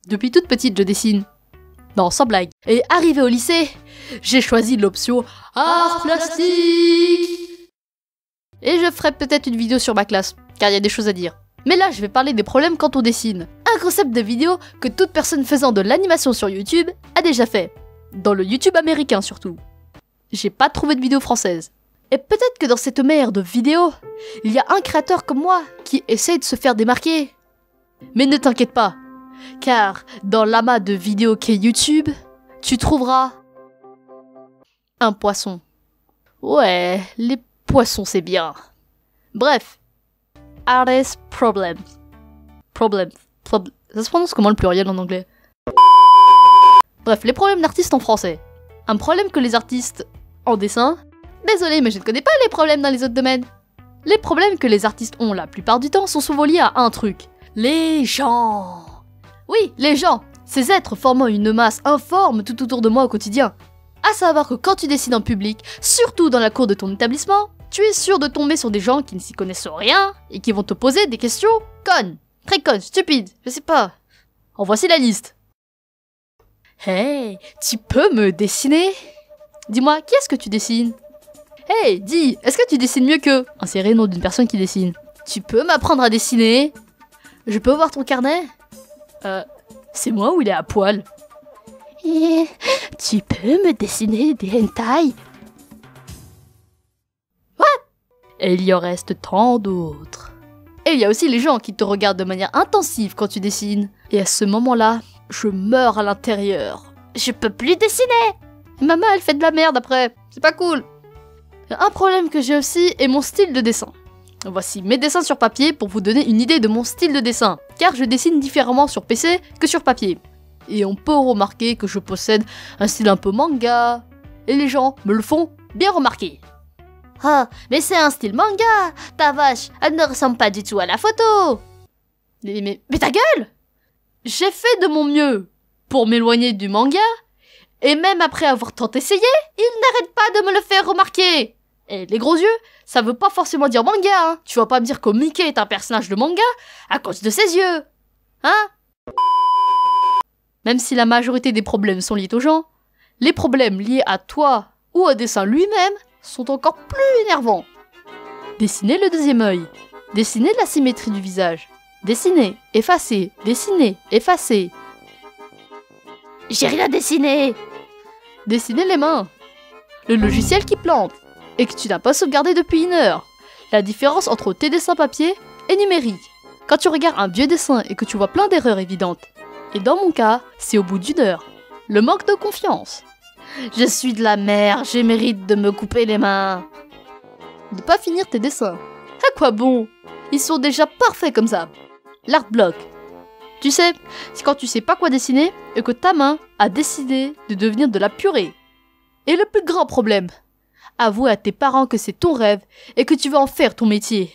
Depuis toute petite, je dessine. Non, sans blague. Et arrivé au lycée, j'ai choisi l'option Arts Plastique. Et je ferai peut-être une vidéo sur ma classe, car il y a des choses à dire. Mais là, je vais parler des problèmes quand on dessine. Un concept de vidéo que toute personne faisant de l'animation sur YouTube a déjà fait. Dans le YouTube américain surtout. J'ai pas trouvé de vidéo française. Et peut-être que dans cette mer de vidéos, il y a un créateur comme moi qui essaye de se faire démarquer. Mais ne t'inquiète pas, car dans l'amas de vidéos qu'est YouTube, tu trouveras un poisson. Ouais, les poissons c'est bien. Bref, artist problems. Ça se prononce comment le pluriel en anglais? Bref, les problèmes d'artistes en français. Un problème que les artistes en dessin. Désolé, mais je ne connais pas les problèmes dans les autres domaines. Les problèmes que les artistes ont la plupart du temps sont souvent liés à un truc. Les gens. Oui, les gens. Ces êtres formant une masse informe tout autour de moi au quotidien. À savoir que quand tu dessines en public, surtout dans la cour de ton établissement, tu es sûr de tomber sur des gens qui ne s'y connaissent rien et qui vont te poser des questions connes, très connes, stupides, je sais pas. En voici la liste. Hey, tu peux me dessiner? Dis-moi, qui est-ce que tu dessines? Hey, dis, est-ce que tu dessines mieux que... Insérez nom d'une personne qui dessine. Tu peux m'apprendre à dessiner? Je peux voir ton carnet? C'est moi ou il est à poil? Tu peux me dessiner des hentai? What? Et il y en reste tant d'autres. Et il y a aussi les gens qui te regardent de manière intensive quand tu dessines. Et à ce moment-là, je meurs à l'intérieur. Je peux plus dessiner! Maman, elle fait de la merde après. C'est pas cool. Un problème que j'ai aussi est mon style de dessin. Voici mes dessins sur papier pour vous donner une idée de mon style de dessin, car je dessine différemment sur PC que sur papier. Et on peut remarquer que je possède un style un peu manga, et les gens me le font bien remarquer. Ah, mais c'est un style manga! Ta vache, elle ne ressemble pas du tout à la photo! Mais ta gueule! J'ai fait de mon mieux pour m'éloigner du manga, et même après avoir tant essayé, il n'arrête pas de me le faire remarquer! Et les gros yeux, ça veut pas forcément dire manga, hein. Tu vas pas me dire que Mickey est un personnage de manga à cause de ses yeux. Hein? Même si la majorité des problèmes sont liés aux gens, les problèmes liés à toi ou au dessin lui-même sont encore plus énervants. Dessiner le deuxième œil. Dessiner la symétrie du visage. Dessiner, effacer, dessiner, effacer. J'ai rien dessiné! Dessiner les mains. Le logiciel qui plante. Et que tu n'as pas sauvegardé depuis 1 heure. La différence entre tes dessins papier et numérique. Quand tu regardes un vieux dessin et que tu vois plein d'erreurs évidentes. Et dans mon cas, c'est au bout d'1 heure. Le manque de confiance. Je suis de la merde, je mérite de me couper les mains. De pas finir tes dessins. À quoi bon? Ils sont déjà parfaits comme ça. L'art block. Tu sais, c'est quand tu sais pas quoi dessiner et que ta main a décidé de devenir de la purée. Et le plus grand problème, avouer à tes parents que c'est ton rêve et que tu vas en faire ton métier.